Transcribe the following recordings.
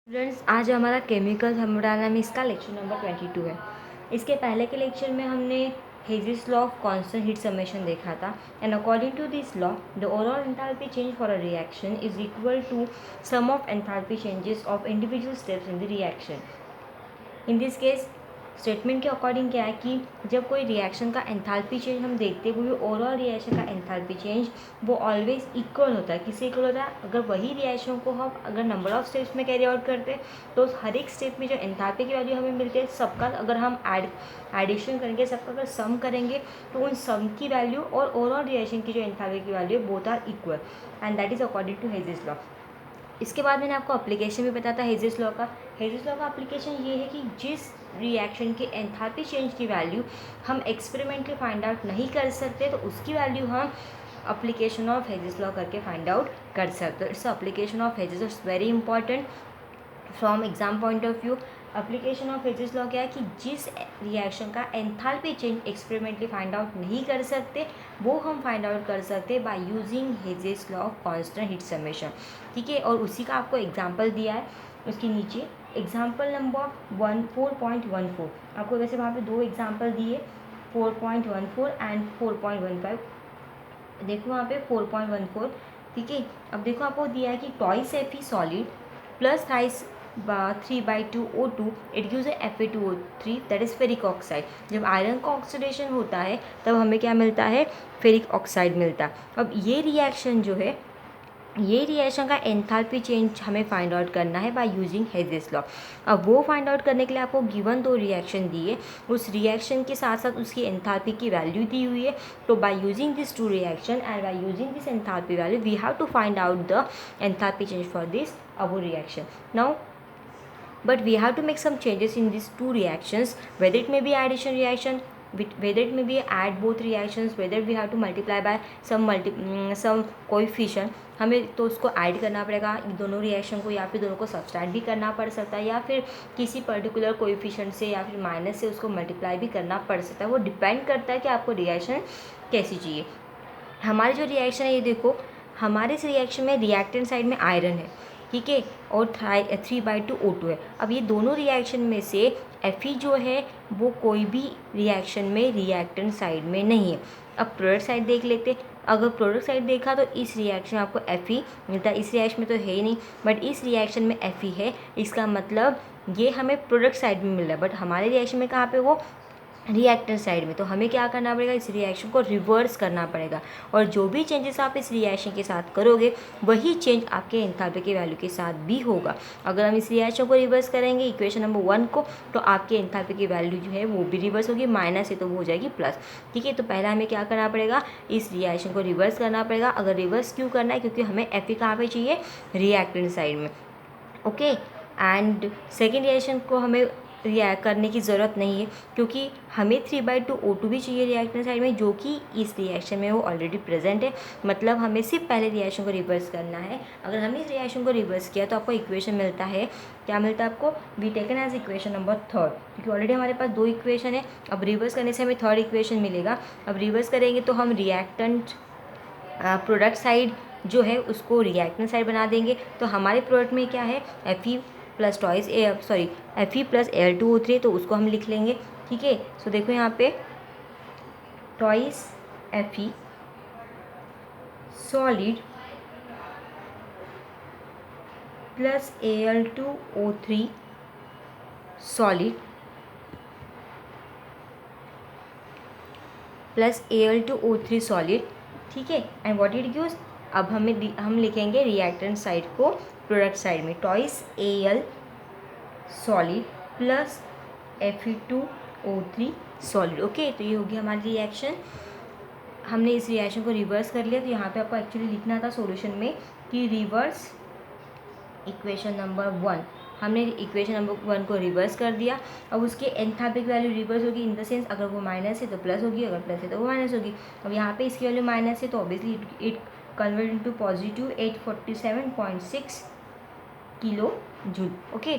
Students, आज हमारा chemical thermodynamics का लेक्चर नंबर 22 है। इसके पहले के लेक्चर में हमने Hess's law of constant heat summation देखा था। And according to this law the overall enthalpy change for a reaction is equal to sum of enthalpy changes of individual steps in the reaction. In this case statement के according क्या है कि जब कोई reaction का enthalpy change हम देखते हैं, वो ओवरऑल रिएक्शन का एंथैल्पी चेंज वो ऑलवेज इक्वल होता है। किससे इक्वल होता है? अगर वही रिएक्शन को हम अगर नंबर ऑफ स्टेप्स में कैरी आउट करते हैं तो हर एक स्टेप में जो एंथैल्पी की वैल्यू हमें मिलती है, सबका अगर हम एडिशन करेंगे, सबका अगर सम करेंगे तो उन सम की वैल्यू और ओवरऑल रिएक्शन की जो एंथैल्पी की वैल्यू है both are equal, and that is according to Hess's law. इसके बाद मैंने आपको एप्लीकेशन भी बताया था हेजिस लॉ का। हेजिस लॉ का एप्लीकेशन ये है कि जिस रिएक्शन के एंथैल्पी चेंज की वैल्यू हम एक्सपेरिमेंटली फाइंड आउट नहीं कर सकते तो उसकी वैल्यू हम एप्लीकेशन ऑफ हेजिस लॉ करके फाइंड आउट कर सकते हो। It's application of Hess's law, it's very important from exam point of view. Application of Hess's law क्या है कि जिस रिएक्शन का enthalpy change experimentally find out नहीं कर सकते वो हम फाइंड आउट कर सकते by using Hedges law of constant heat summation. ठीक है, और उसी का आपको एग्जांपल दिया है उसके नीचे। एग्जांपल नंबर 4.14 आपको वैसे वहाँ पे दो एग्जांपल दिए, 4.14 एंड 4.15। देखो वहाँ पे 4.14। ठीक है, अब देखो आपको दिया है कि twice Fe solid plus thrice 3/2O2 it gives Fe2O3 that is ferric oxide. जब आयरन का ऑक्सीडेशन होता है तब हमें क्या मिलता है? फेरिक ऑक्साइड मिलता है। अब ये रिएक्शन जो है, ये रिएक्शन का एंथैल्पी चेंज हमें फाइंड आउट करना है बाय यूजिंग हेजिस लॉ। अब वो फाइंड आउट करने के लिए आपको गिवन दो रिएक्शन दिए, उस रिएक्शन के साथ साथ उसकी एंथैल्पी की वैल्यू दी हुई है। तो by using this two reaction and by using this enthalpy value we have to find out the enthalpy change for this above reaction now. But we have to make some changes in these two reactions, whether it may be addition reaction, whether it may be add both reactions, whether we have to multiply by some coefficient। हमें तो उसको add करना पड़ेगा दोनों reaction को, या फिर दोनों को सब्सट्रैक्ट भी करना पड़ सकता है, या फिर किसी पर्टिकुलर कोएफिशिएंट से या फिर माइनस से उसको मल्टीप्लाई भी करना पड़ सकता है। वो डिपेंड करता है कि आपको रिएक्शन कैसी चाहिए। हमारी जो रिएक्शन है ये देखो, हमारे इस रिएक्शन में रिएक्टेंट साइड में आयरन है, ठीक है, और 3/2O2 है। अब ये दोनों रिएक्शन में से Fe जो है वो कोई भी रिएक्शन में रिएक्टेंट साइड में नहीं है। अब प्रोडक्ट साइड देख लेते। अगर प्रोडक्ट साइड देखा तो इस रिएक्शन में आपको Fe मिलता है, इस रिएक्शन में तो है ही नहीं, बट इस रिएक्शन में Fe है। इसका मतलब ये हमें प्रोडक्ट साइड में मिल रहा है, बट हमारे रिएक्शन में कहाँ पे? वो रिएक्टेंट साइड में। तो हमें क्या करना पड़ेगा? इस रिएक्शन को रिवर्स करना पड़ेगा, और जो भी चेंजेस आप इस रिएक्शन के साथ करोगे वही चेंज आपके एंथैल्पी की वैल्यू के साथ भी होगा। अगर हम इस रिएक्शन को रिवर्स करेंगे इक्वेशन नंबर 1 को, तो आपके एंथैल्पी की वैल्यू जो है वो भी रिवर्स होगी, माइनस है तो वो हो जाएगी प्लस। ठीक है, तो पहला हमें क्या करना पड़ेगा? इस रिएक्शन को रिवर्स करना पड़ेगा। अगर रिवर्स क्यों करना है? क्योंकि हमें Fe कहाँ पे चाहिए? रिएक्टेंट साइड में। ओके, एंड सेकेंड रिएक्शन को हमें रिएक्ट करने की ज़रूरत नहीं है, क्योंकि हमें 3/2O2 भी चाहिए रिएक्टेंट साइड में, जो कि इस रिएक्शन में वो ऑलरेडी प्रेजेंट है। मतलब हमें सिर्फ पहले रिएक्शन को रिवर्स करना है। अगर हमने इस रिएक्शन को रिवर्स किया तो आपको इक्वेशन मिलता है, क्या मिलता है आपको? We taken as equation number 3, क्योंकि ऑलरेडी हमारे पास दो इक्वेशन है। अब रिवर्स करने से हमें थर्ड इक्वेशन मिलेगा। अब रिवर्स करेंगे तो हम रिएक्टेंट प्रोडक्ट साइड जो है उसको रिएक्टेंट साइड बना देंगे। तो हमारे प्रोडक्ट में क्या है? Fe plus twice Fe plus Al2O3, तो उसको हम लिख लेंगे। ठीक है, सो देखो यहाँ पे twice Fe solid plus Al2O3 solid plus Al2O3 solid. ठीक है, एंड व्हाट इट गिव्स? अब हम लिखेंगे रिएक्टेंट साइड को प्रोडक्ट साइड में, twice Al solid plus Fe2O3 solid. Okay, तो ये होगी हमारी रिएक्शन। हमने इस रिएक्शन को रिवर्स कर लिया। तो यहाँ पे आपको एक्चुअली लिखना था सॉल्यूशन में कि रिवर्स इक्वेशन नंबर 1। हमने इक्वेशन नंबर 1 को रिवर्स कर दिया। अब उसके एंथैल्पी की वैल्यू रिवर्स होगी, इन द सेंस अगर वो माइनस है तो प्लस होगी, अगर प्लस है तो वो माइनस होगी। अब यहाँ पे इसकी वैल्यू माइनस है तो obviously it convert into positive 847.6 kilo joule. Okay,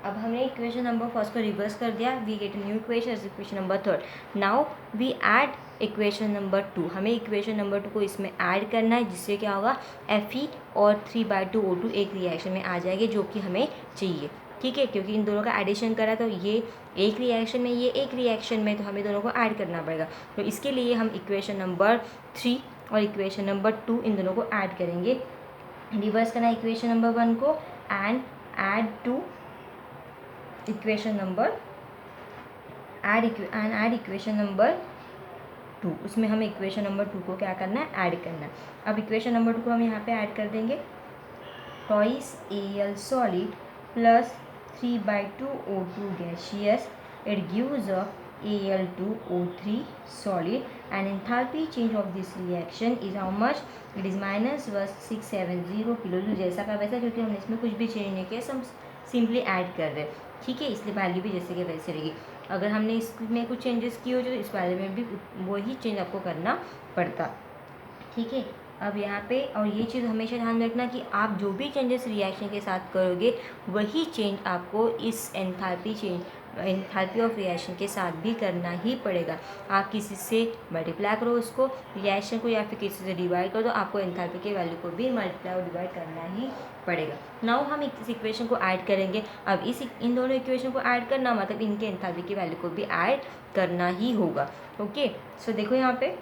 अब हमने इक्वेशन नंबर फर्स्ट को रिवर्स कर दिया, we get new equation, equation number third. Now we add equation number 2, हमें इक्वेशन नंबर 2 को इसमें ऐड करना है, जिससे क्या होगा Fe और 3/2O2 एक रिएक्शन में आ जाएगी, जो कि हमें चाहिए। ठीक है, क्योंकि इन दोनों का एडिशन करा तो ये एक रिएक्शन में, ये एक रिएक्शन में, तो हमें दोनों को ऐड करना पड़ेगा। तो इसके लिए हम इक्वेशन नंबर 3 और इक्वेशन नंबर 2 इन दोनों को ऐड करेंगे। रिवर्स करना इक्वेशन नंबर 1 को and add to equation number add equation number 2, उसमें हमें इक्वेशन नंबर 2 को क्या करना है, ऐड करना है। अब इक्वेशन नंबर 2 को हम यहाँ पे ऐड कर देंगे, twice Al solid plus 3/2O2 gaseous, it gives a Al2O3 solid, and enthalpy change of this reaction is how much? It is -1670 kilojoules, जैसा का वैसा, क्योंकि हमने इसमें कुछ भी चेंज नहीं किया, हम सिंपली ऐड कर रहे हैं। ठीक है, इसलिए वैल्यू भी जैसे कि वैसे रहेगी। अगर हमने इसमें कुछ चेंजेस किए हो तो इस वैल्यू में भी वही चेंज आपको करना पड़ता। ठीक है, अब यहाँ पे और ये चीज़ हमेशा ध्यान रखना कि आप जो भी चेंजेस रिएक्शन के साथ करोगे वही चेंज आपको इस एंथैल्पी ऑफ रिएक्शन के साथ भी करना ही पड़ेगा। आप किसी से मल्टीप्लाई करो उसको रिएक्शन को, या फिर किसी से डिवाइड करो, तो आपको एंथैल्पी के वैल्यू को भी मल्टीप्लाई और डिवाइड करना ही पड़ेगा। नाउ हम इस इक्वेशन को ऐड करेंगे। अब इन दोनों इक्वेशन को ऐड करना मतलब इनके एंथैल्पी की वैल्यू को भी ऐड करना ही होगा। ओके, सो देखो यहाँ पे,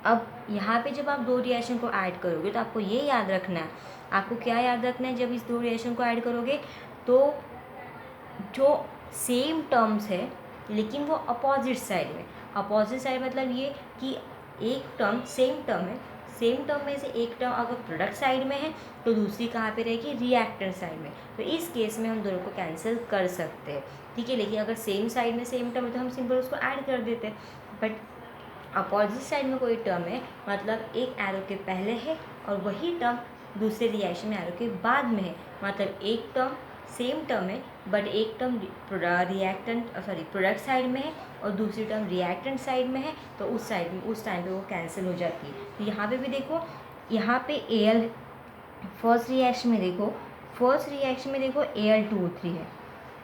अब यहाँ पे जब आप दो रिएक्शन को ऐड करोगे तो आपको ये याद रखना है, आपको क्या याद रखना है, जब इस दो रिएक्शन को ऐड करोगे तो जो सेम टर्म्स है लेकिन वो अपोजिट साइड में, अपोजिट साइड मतलब ये कि एक टर्म सेम टर्म है, सेम टर्म में से एक टर्म अगर प्रोडक्ट साइड में है तो दूसरी कहाँ पे रहेगी, रिएक्टेंट साइड में। तो इस केस में हम दोनों को कैंसिल कर सकते हैं। ठीक है, लेकिन अगर सेम साइड में सेम टर्म है तो हम सिंपल उसको ऐड कर देते हैं। बट अपोजिट साइड में कोई टर्म है मतलब एक एरो के पहले है और वही टर्म दूसरे रिएक्शन में एरो के बाद में है, मतलब एक टर्म सेम टर्म है बट एक टर्म प्रोडक्ट साइड में है और दूसरी टर्म रिएक्टेंट साइड में है, तो उस टाइम पे वो कैंसिल हो जाती है। तो यहाँ पे भी देखो, यहाँ पे Al फर्स्ट रिएक्शन में देखो Al2O3 है।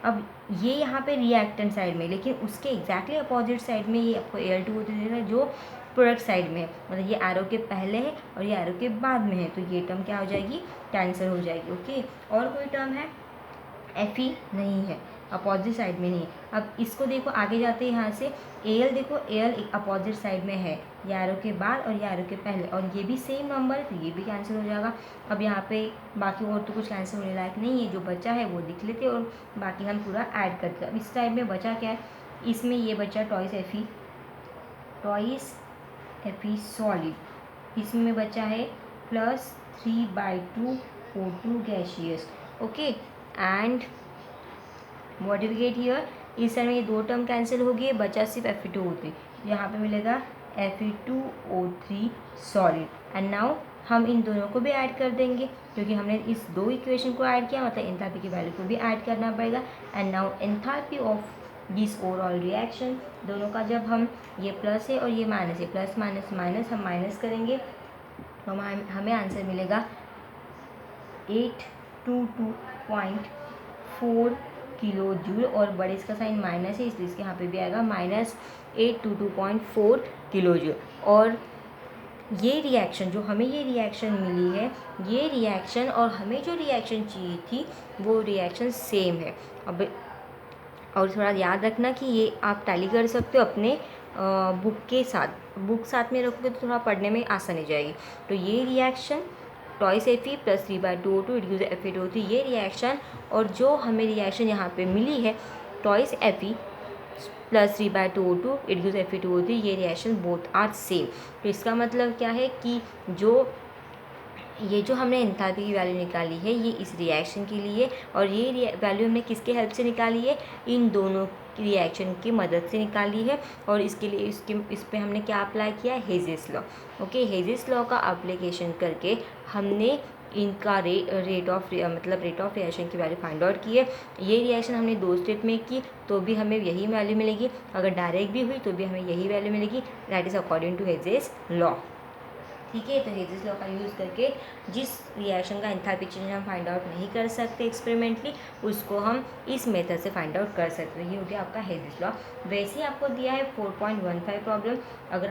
अब ये यहाँ पे रिएक्टेंट साइड में, लेकिन उसके एग्जैक्टली अपोजिट साइड में ये आपको Al2O3 है जो प्रोडक्ट साइड में है, मतलब ये एरो के पहले है और ये एरो के बाद में है, तो ये टर्म क्या हो जाएगी, कैंसिल हो जाएगी। ओके, और कोई टर्म है, Fe नहीं है, अपोजिट साइड में नहीं है। अब इसको देखो, आगे जाते हैं यहाँ से Al देखो, Al एक अपोजिट साइड में है, ये एरो के बाद और ये एरो के पहले, और ये भी सेम नंबर है तो ये भी कैंसिल हो जाएगा। अब यहाँ पे बाकी और तो कुछ कैंसिल होने लायक नहीं है, जो बचा है वो लिख लेते और बाकी हम पूरा ऐड करते हैं। अब इस टाइप में बचा क्या है, इसमें ये बचा टॉइस Fe सॉलिड, इसमें बचा है plus 3/2O2 gaseous. Okay, and what do we get here, इस साइड में ये दो टर्म कैंसिल हो गए, बचा सिर्फ Fe2O3, यहाँ पे मिलेगा Fe2O3 सॉलिड। एंड नाउ हम इन दोनों को भी ऐड कर देंगे, क्योंकि हमने इस दो इक्वेशन को ऐड किया, मतलब एंथैल्पी की वैल्यू को भी ऐड करना पड़ेगा। And now enthalpy of this overall reaction, दोनों का जब हम ये प्लस है और ये माइनस है, प्लस माइनस माइनस हम माइनस करेंगे तो हमें आंसर मिलेगा 822.4 किलो जूल, और बड़े इसका साइन माइनस है इसलिए इसके यहाँ पे भी आएगा -822.4 किलो जूल। और ये रिएक्शन जो हमें ये रिएक्शन मिली है, ये रिएक्शन और हमें जो रिएक्शन चाहिए थी वो रिएक्शन सेम है। अब और थोड़ा याद रखना कि ये आप टैली कर सकते हो अपने बुक साथ में रखोगे तो थोड़ा पढ़ने में आसानी जाएगी। तो ये reaction twice Fe plus 3/2O2 it gives Fe2O3, ये रिएक्शन, और जो हमें रिएक्शन यहाँ पे मिली है twice Fe plus 3/2O2 it gives Fe2O3, ये रिएक्शन बोथ आर सेम। तो इसका मतलब क्या है कि ये जो हमने एंथैल्पी की वैल्यू निकाली है ये इस रिएक्शन के लिए, और ये वैल्यू हमने किसके हेल्प से निकाली है, इन दोनों रिएक्शन की मदद से निकाली है। और इसके लिए इस पे हमने क्या अप्लाई किया, hedges law. Okay, hedges law का अप्लीकेशन करके हमने इनका रेट ऑफ रिएक्शन की वैल्यू फाइंड आउट की है। ये रिएक्शन हमने दो स्टेप में की तो भी हमें यही वैल्यू मिलेगी, अगर डायरेक्ट भी हुई तो भी हमें यही वैल्यू मिलेगी, that is according to Hess's law. ठीक है। तो हेज़ेस लॉ का यूज़ करके जिस रिएक्शन का एंथैल्पी चेंज हम फाइंड आउट नहीं कर सकते एक्सपेरिमेंटली, उसको हम इस मेथड से फाइंड आउट कर सकते हैं। ये हो गया आपका हेज़ेस लॉ। वैसे ही आपको दिया है 4.15 प्रॉब्लम। अगर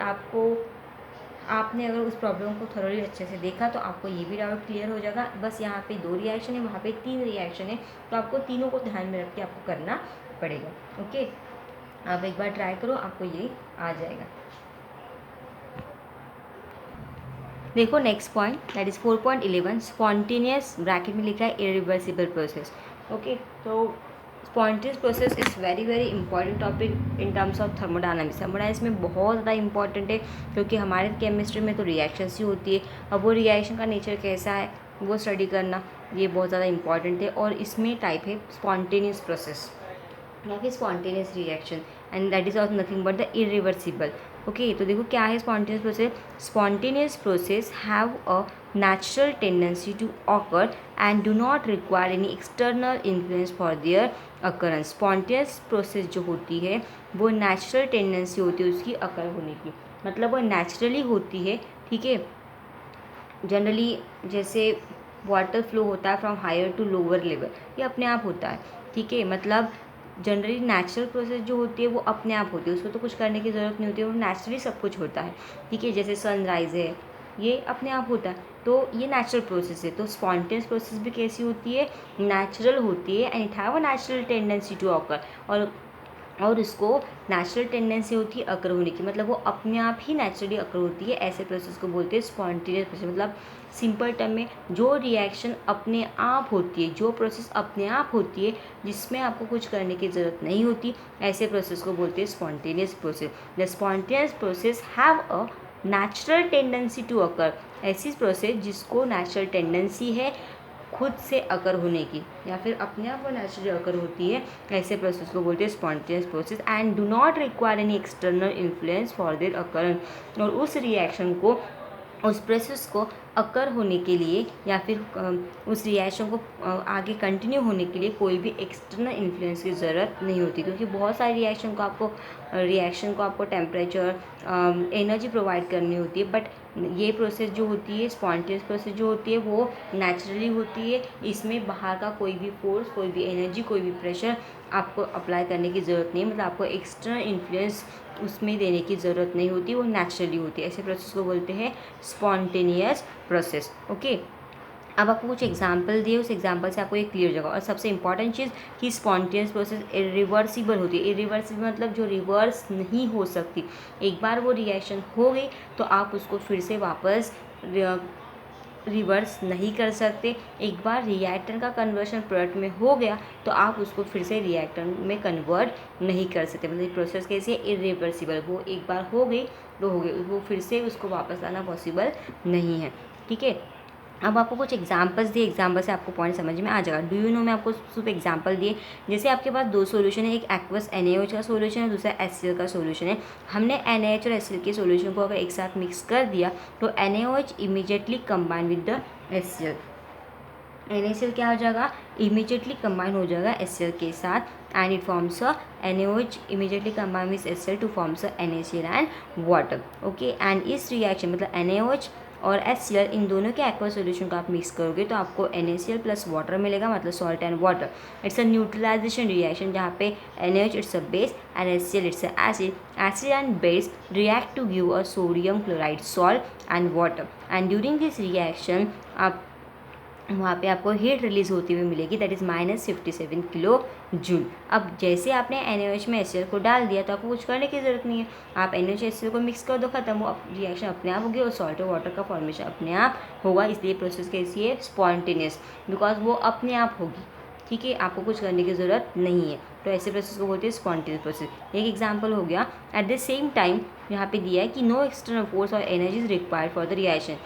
आपने अगर उस प्रॉब्लम को थोड़ी अच्छे से देखा तो आपको ये भी डाउट क्लियर हो जाएगा। बस यहाँ पे 2 रिएक्शन है, वहाँ पे 3 रिएक्शन है, तो आपको तीनों को ध्यान में रख के आपको करना पड़ेगा। ओके, आप एक बार ट्राई करो, आपको ये आ जाएगा। देखो next point, that is 4.11, spontaneous, bracket में लिखा है इरिवर्सिबल प्रोसेस। ओके, तो spontaneous process is very very important topic in terms of thermodynamics. Thermodynamics में बहुत ज़्यादा इंपॉर्टेंट है, क्योंकि हमारे केमिस्ट्री में तो रिएक्शंस ही होती है। अब वो रिएक्शन का नेचर कैसा है वो स्टडी करना, ये बहुत ज़्यादा इंपॉर्टेंट है। और इसमें टाइप है स्पॉन्टेनियस प्रोसेस या फिर spontaneous reaction, and that is also nothing but the irreversible. Okay, तो देखो क्या है spontaneous process. Spontaneous process have a natural tendency to occur and do not require any external influence for their occurrence। spontaneous process जो होती है वो natural tendency होती है उसकी अकर होने की, मतलब वो नेचुरली होती है। ठीक है, जनरली जैसे वाटर फ्लो होता है from higher to lower level, ये अपने आप होता है। ठीक है, मतलब जनरली नेचुरल प्रोसेस जो होती है वो अपने आप होती है, उसको तो कुछ करने की ज़रूरत नहीं होती है, वो नेचुरली सब कुछ होता है। ठीक है, जैसे सनराइज है, ये अपने आप होता है, तो ये नेचुरल प्रोसेस है। तो स्पॉन्टेनियस प्रोसेस भी कैसी होती है, नेचुरल होती है, and it have a natural tendency to occur, और उसको नेचुरल टेंडेंसी होती है अकर होने की, मतलब वो अपने आप ही नेचुरली अकर होती है। ऐसे प्रोसेस को बोलते हैं स्पॉन्टेनियस प्रोसेस। मतलब सिंपल टर्म में जो रिएक्शन अपने आप होती है, जो प्रोसेस अपने आप होती है, जिसमें आपको कुछ करने की ज़रूरत नहीं होती, ऐसे प्रोसेस को बोलते हैं spontaneous process. The spontaneous process have a natural tendency to occur, ऐसी प्रोसेस जिसको नेचुरल टेंडेंसी है खुद से अकर होने की, या फिर अपने आप वो नेचुरली अकर होती है, ऐसे प्रोसेस को बोलते हैं spontaneous process, and do not require any external influence for their occurrence. और उस रिएक्शन को, उस प्रोसेस को अकर होने के लिए या फिर उस रिएक्शन को आगे कंटिन्यू होने के लिए कोई भी एक्सटर्नल इन्फ्लुएंस की ज़रूरत नहीं होती, क्योंकि बहुत सारी रिएक्शन को आपको टेम्परेचर, एनर्जी प्रोवाइड करनी होती है। बट ये प्रोसेस जो होती है, स्पॉन्टेनियस प्रोसेस जो होती है, वो नेचुरली होती है। इसमें बाहर का कोई भी फोर्स, कोई भी एनर्जी, कोई भी प्रेशर आपको अप्लाई करने की ज़रूरत नहीं है, मतलब आपको एक्सटर्नल इन्फ्लुएंस उसमें देने की ज़रूरत नहीं होती, वो नेचुरली होती है। ऐसे प्रोसेस को बोलते हैं स्पॉन्टेनियस प्रोसेस। ओके, अब आपको कुछ एग्जाम्पल दिए, उस एग्जाम्पल से आपको ये क्लियर हो जाएगा। और सबसे इंपॉर्टेंट चीज़ कि स्पॉन्टेनियस प्रोसेस इरिवर्सिबल होती है। इरिवर्सिबल मतलब जो रिवर्स नहीं हो सकती। एक बार वो रिएक्शन हो गई तो आप उसको फिर से वापस रिवर्स नहीं कर सकते। एक बार रिएक्टर का कन्वर्शन प्रोडक्ट में हो गया तो आप उसको फिर से रिएक्टर में कन्वर्ट नहीं कर सकते। मतलब प्रोसेस कैसी है, इरिवर्सिबल। वो एक बार हो गई तो हो गई, वो फिर से उसको वापस लाना पॉसिबल नहीं है। ठीक है, अब आपको कुछ एग्जांपल्स दिए, एग्जांपल से आपको पॉइंट समझ में आ जाएगा। डू यू नो में आपको सिर्फ एग्जांपल दिए। जैसे आपके पास 2 सॉल्यूशन है, एक एक्वस NaOH का सॉल्यूशन है, दूसरा HCl का सॉल्यूशन है। हमने NaOH और HCl के सॉल्यूशन को अगर एक साथ मिक्स कर दिया तो NaOH immediately combine with the HCl। NaCl क्या हो जाएगा, इमीडिएटली कंबाइन हो जाएगा HCl के साथ, and it forms a NaOH immediately combine with HCl two forms a NaCl and water. Okay, and इस रिएक्शन मतलब NaOH और HCl, इन दोनों के एक्वा सॉल्यूशन को आप मिक्स करोगे तो आपको NaCl प्लस वाटर मिलेगा, मतलब salt and water. It's a neutralization reaction जहाँ पे NaOH it's a base and HCl it's a acid. Acid and base react to give a sodium chloride salt and water, and during this reaction आप वहाँ पे आपको heat release होती हुई मिलेगी, that is -57 kilo joule. अब जैसे आपने NaOH में HCl को डाल दिया तो आपको कुछ करने की ज़रूरत नहीं है। आप NaOH HCl को मिक्स कर दो, खत्म, वो रिएक्शन अपने आप होगी और सॉल्ट और वाटर का फॉर्मेशन अपने आप होगा। इसलिए प्रोसेस कैसी है, स्पॉन्टेनियस, बिकॉज वो अपने आप होगी। ठीक है, आपको कुछ करने की ज़रूरत नहीं है, तो ऐसे प्रोसेस को बोलते हैं स्पॉन्टेनियस प्रोसेस। एक एग्जाम्पल हो गया। एट द सेम टाइम यहाँ पे दिया है कि नो एक्सटर्नल फोर्स और energy is required for the reaction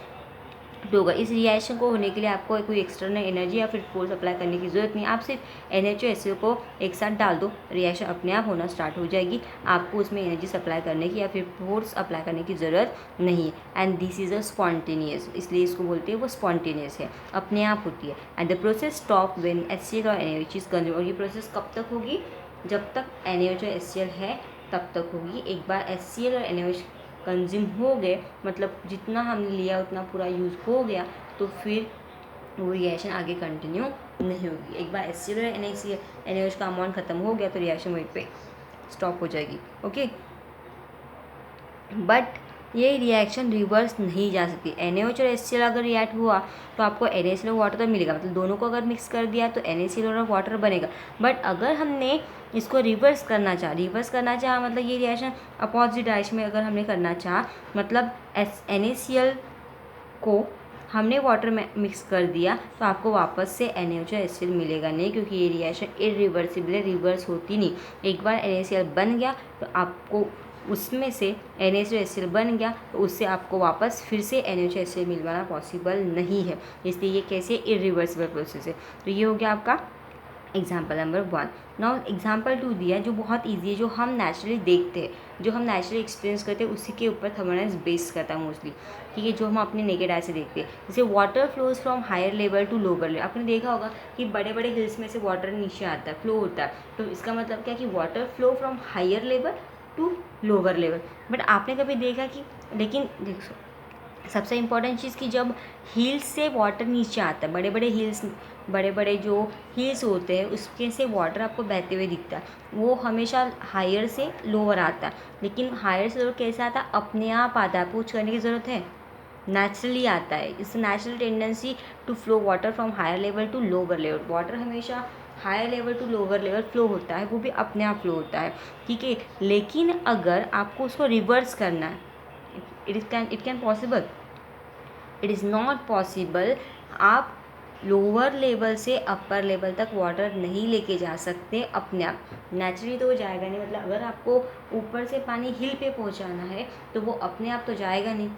होगा। इस रिएक्शन को होने के लिए आपको कोई एक्सटर्नल एनर्जी या फिर फोर्स अप्लाई करने की ज़रूरत नहीं। आप सिर्फ NaOH और HCl को एक साथ डाल दो, रिएक्शन अपने आप होना स्टार्ट हो जाएगी। आपको उसमें एनर्जी सप्लाई करने की या फिर फोर्स अप्लाई करने की ज़रूरत नहीं है। And this is a spontaneous, इसलिए इसको बोलते हैं वो स्पॉन्टेनियस है, अपने आप होती है। And the process stop when HCl और NaOH इज कंज्यूम। और ये प्रोसेस कब तक होगी, जब तक NaOH और HCl है तब तक होगी। एक बार HCl और NaOH कंज्यूम हो गए, मतलब जितना हमने लिया उतना पूरा यूज़ हो गया, तो फिर वो रिएक्शन आगे कंटिन्यू नहीं होगी। एक बार HCl और NaOH का अमाउंट ख़त्म हो गया तो रिएक्शन वहीं पे स्टॉप हो जाएगी। ओके, बट ये रिएक्शन रिवर्स नहीं जा सकती। NaOH और HCl अगर रिएक्ट हुआ तो आपको NaCl और वाटर तो मिलेगा, मतलब दोनों को अगर मिक्स कर दिया तो NaCl और वाटर बनेगा। बट अगर हमने इसको रिवर्स करना चाहा मतलब ये रिएक्शन अपोजिट डायरेक्शन में अगर हमने करना चाहा, मतलब NaCl को हमने वाटर में मिक्स कर दिया तो आपको वापस से NaOH और HCl मिलेगा नहीं, क्योंकि ये रिएक्शन इरिवर्सिबल है, रिवर्स होती नहीं। एक बार NaCl बन गया तो आपको उसमें से NaCl और HCl बन गया तो उससे आपको वापस फिर से NaOH और HCl मिलवाना पॉसिबल नहीं है, इसलिए ये कैसे इरिवर्सिबल प्रोसेस है। तो ये हो गया आपका एग्जाम्पल नंबर 1। नाउ एग्जाम्पल 2 दिया है जो बहुत ईजी है, जो हम नेचुरली देखते हैं, जो हम नेचुरली एक्सपीरियंस करते हैं, उसी के ऊपर थर्मोडायनामिक्स बेस करता है मोस्टली, ठीक है, जो हम अपने नेकेड आई से देखते हैं। जैसे water flows from higher level to lower level. आपने देखा होगा कि बड़े बड़े हिल्स में से वाटर नीचे आता है, फ्लो होता है, तो इसका मतलब क्या कि water flow from higher level to lower level. But आपने कभी देखा कि, लेकिन देखो सबसे इम्पॉर्टेंट चीज़ कि जब हिल्स से वाटर नीचे आता है, बड़े बड़े जो हिल्स होते हैं उसके से वाटर आपको बहते हुए दिखता है, वो हमेशा हायर से लोअर आता है। लेकिन हायर से लोअर कैसे आता है? अपने आप आता है, कुछ करने की ज़रूरत है, नेचुरली आता है। It's natural tendency to flow water from higher level to lower level. Water हमेशा higher level to lower level flow होता है, वो भी अपने आप फ्लो होता है, ठीक है। लेकिन अगर आपको उसको रिवर्स करना है, it can possible, it is not possible. आप लोअर लेवल से अपर लेवल तक वाटर नहीं लेके जा सकते अपने आप, नेचुरली तो वो जाएगा नहीं। मतलब अगर आपको ऊपर से पानी हिल पे पहुंचाना है तो वो अपने आप तो जाएगा नहीं,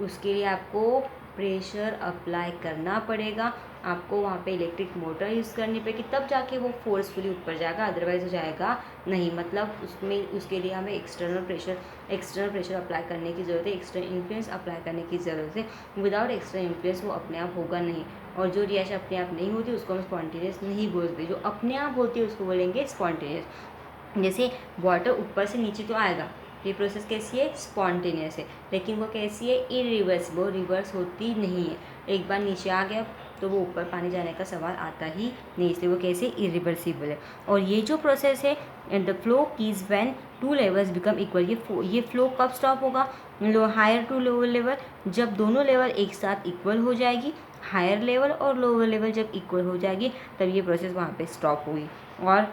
उसके लिए आपको प्रेशर अप्लाई करना पड़ेगा, आपको वहाँ पे इलेक्ट्रिक मोटर यूज़ करनी पड़ेगी, तब जाके वो फोर्सफुली ऊपर जाएगा, अदरवाइज हो जाएगा नहीं। मतलब उसके लिए हमें एक्सटर्नल प्रेशर अप्लाई करने की ज़रूरत है, एक्सटर्नल इन्फ्लुएंस अप्लाई करने की ज़रूरत है। विदाउट एक्सटर्नल इन्फ्लुएंस वो अपने आप होगा नहीं। और जो रिएक्शन अपने आप नहीं होती उसको हम स्पॉन्टेनियस नहीं बोलते, जो अपने आप होती है उसको बोलेंगे स्पॉन्टेनियस। जैसे वाटर ऊपर से नीचे तो आएगा, ये प्रोसेस कैसी है? स्पॉन्टेनियस है। लेकिन वो कैसी है? इरिवर्सिबल, रिवर्स होती नहीं है। एक बार नीचे आ गया तो वो ऊपर पानी जाने का सवाल आता ही नहीं, इसलिए वो कैसे? इरिवर्सिबल है। और ये जो प्रोसेस है, the flow keys when two levels become equal, ये फ्लो कब स्टॉप होगा? हायर टू लोअर लेवल, जब दोनों लेवल एक साथ इक्वल हो जाएगी, हायर लेवल और लोअर लेवल जब इक्वल हो जाएगी तब ये प्रोसेस वहाँ पे स्टॉप होगी। और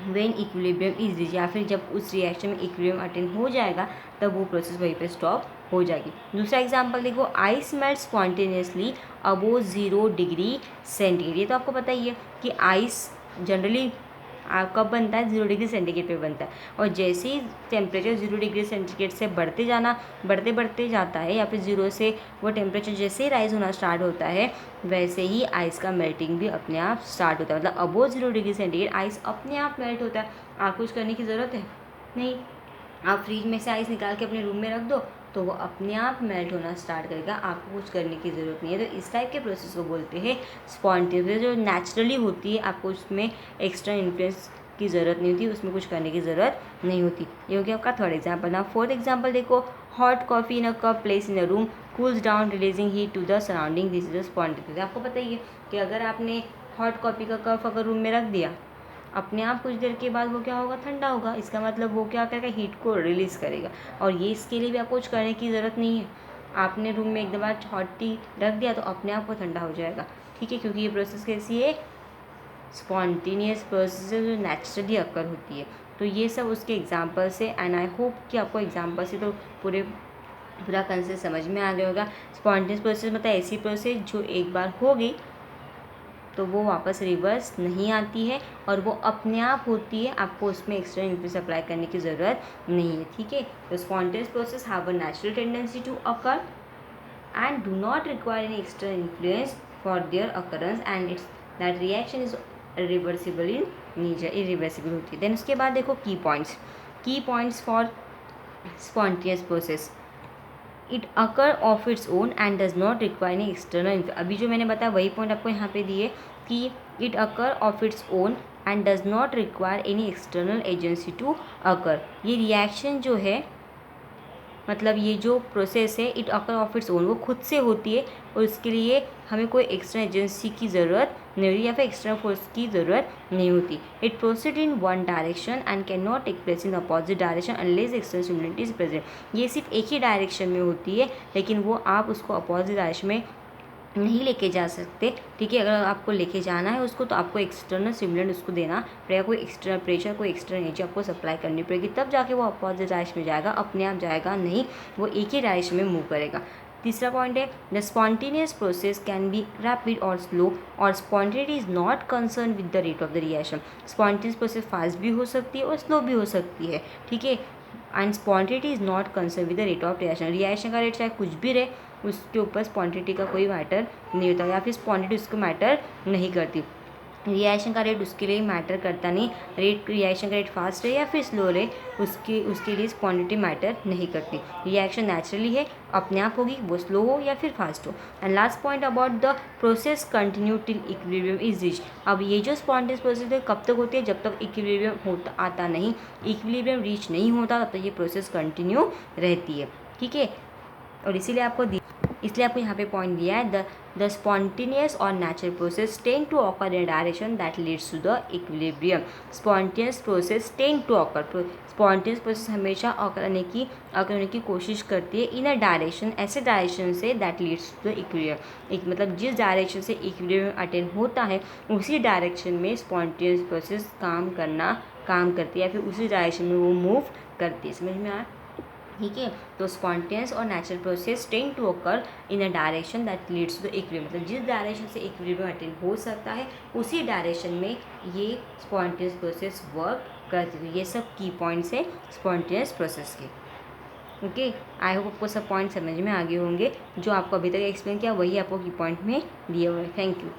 व्हेन इक्विलिब्रियम इज रीच, या फिर जब उस रिएक्शन में इक्विलिब्रियम अटेन हो जाएगा तब वो प्रोसेस वहीं पे स्टॉप हो जाएगी। दूसरा एग्जांपल देखो, ice melt spontaneously above 0 degree centigrade. ये तो आपको पता ही है कि आइस जनरली कब बनता है? 0 डिग्री सेंटीग्रेड पे बनता है। और जैसे ही टेम्परेचर 0 डिग्री सेंटीग्रेड से बढ़ते जाता है, या फिर 0 से वो टेम्परेचर जैसे ही राइज होना स्टार्ट होता है, वैसे ही आइस का मेल्टिंग भी अपने आप स्टार्ट होता है। मतलब अबोव 0 डिग्री सेंटीग्रेड आइस अपने आप मेल्ट होता है, आप कुछ करने की ज़रूरत है नहीं। आप फ्रिज में से आइस निकाल के अपने रूम में रख दो तो वो अपने आप मेल्ट होना स्टार्ट करेगा, आपको कुछ करने की ज़रूरत नहीं है। तो इस टाइप के प्रोसेस को बोलते हैं स्पॉन्टेनियस, जो नेचुरली होती है, आपको उसमें एक्स्ट्रा इन्फ्लुएंस की ज़रूरत नहीं होती, उसमें कुछ करने की ज़रूरत नहीं होती। ये हो गया आपका थर्ड एग्जाम्पल। ना फोर्थ एग्जाम्पल देखो, hot coffee in a cup place in a room cools down releasing heat to the surrounding, this is a spontaneous. आपको पता ही है कि अगर आपने हॉट कॉफ़ी का कप अगर रूम में रख दिया, अपने आप कुछ देर के बाद वो क्या होगा? ठंडा होगा। इसका मतलब वो क्या करेगा? हीट को रिलीज़ करेगा। और ये इसके लिए भी आपको कुछ करने की ज़रूरत नहीं है, आपने रूम में एकदम हॉट टी रख दिया तो अपने आप वो ठंडा हो जाएगा, ठीक है, क्योंकि ये प्रोसेस कैसी है? स्पॉन्टेनियस प्रोसेस जो नेचुरली अकर होती है। तो ये सब उसके एग्जाम्पल से, एंड आई होप कि आपको एग्जाम्पल से तो पूरा कंसेप्ट समझ में आ गया होगा। स्पॉन्टेनियस प्रोसेस मतलब ऐसी प्रोसेस जो एक बार हो गई तो वो वापस रिवर्स नहीं आती है और वो अपने आप होती है, आपको उसमें एक्स्ट्रा इन्फ्लुएंस अप्लाई करने की ज़रूरत नहीं है, ठीक है। तो spontaneous process have a natural tendency to occur and do not require any external influence for their occurrence, and it's that reaction is irreversible in nature, irreversible होती है। देन उसके बाद देखो की points for spontaneous process, it occur of its own and does not require any external. अभी जो मैंने बताया वही पॉइंट आपको यहाँ पे दिए कि it occur of its own and does not require any external agency to occur. ये रिएक्शन जो है मतलब ये जो प्रोसेस है it occur of its own, वो खुद से होती है और उसके लिए हमें कोई एक्स्ट्रा एजेंसी की ज़रूरत नहीं होती या फिर एक्स्ट्रा फोर्स की ज़रूरत नहीं होती. It proceed in one direction and can not take place in opposite direction unless external stimulant is present. ये सिर्फ एक ही डायरेक्शन में होती है, लेकिन वो आप उसको अपोजिट डायरेक्शन में नहीं लेके जा सकते. ठीक है, अगर आपको लेके जाना है उसको तो आपको एक्सटर्नल स्टिमुलेंट उसको देना पड़ेगा, कोई एक्सटर्नल प्रेशर, कोई एक्सटर्नल एनर्जी आपको सप्लाई करनी पड़ेगी, तब जाके वो अपोजिट डायरेक्शन में जाएगा. अपने आप जाएगा नहीं, वो एक ही डायरेक्शन में मूव करेगा. तीसरा पॉइंट है the spontaneous process can be rapid और स्लो और spontaneity is not concern with the rate of the reaction. Spontaneous process fast भी हो सकती है और स्लो भी हो सकती है. ठीक है, and spontaneity is not concern with the rate of reaction. Reaction का रेट चाहे कुछ भी रहे, उसके ऊपर स्पॉन्टेनिटी का कोई मैटर नहीं होता या फिर स्पॉन्टेनिटी उसको मैटर नहीं करती. रिएक्शन का रेट उसके लिए मैटर करता नहीं. रिएक्शन का रेट फास्ट रहे या फिर स्लो रहे, उसके लिए स्पॉन्टेनिटी मैटर नहीं करती. रिएक्शन नेचुरली है, अपने आप होगी, वो स्लो हो या फिर फास्ट हो. And last point about the process continue till equilibrium is reach. अब ये जो स्पॉन्टेनियस प्रोसेस है कब तक होती है, जब तक इक्विलिब्रियम होता आता नहीं, इक्विलिब्रियम रीच नहीं होता तब तक ये प्रोसेस कंटिन्यू रहती है. ठीक है, और इसलिए आपको यहाँ पे पॉइंट दिया है द स्पॉन्टेनियस और natural process tend to occur in direction that leads to the equilibrium. Spontaneous process tend to occur, spontaneous process हमेशा ऑकर होने की कोशिश करती है इन अ डायरेक्शन, ऐसे डायरेक्शन से that leads to the equilibrium. मतलब जिस डायरेक्शन से इक्विलिब्रियम अटेन होता है उसी डायरेक्शन में स्पॉन्टेनियस प्रोसेस काम करती है या फिर उसी डायरेक्शन में वो मूव करती है. समझ में आया? ठीक है, तो स्पॉन्टेनियस और natural process tend to occur in a direction that leads to equilibrium. मतलब जिस डायरेक्शन से इक्विलिब्रियम अटेन हो सकता है उसी डायरेक्शन में ये स्पॉन्टेनियस प्रोसेस वर्क करती है. ये सब की पॉइंट्स है स्पॉन्टेनियस प्रोसेस के. ओके, आई होप आपको सब पॉइंट समझ में आ गए होंगे. जो आपको अभी तक एक्सप्लेन किया वही आपको की पॉइंट में दिए हुए. Thank you.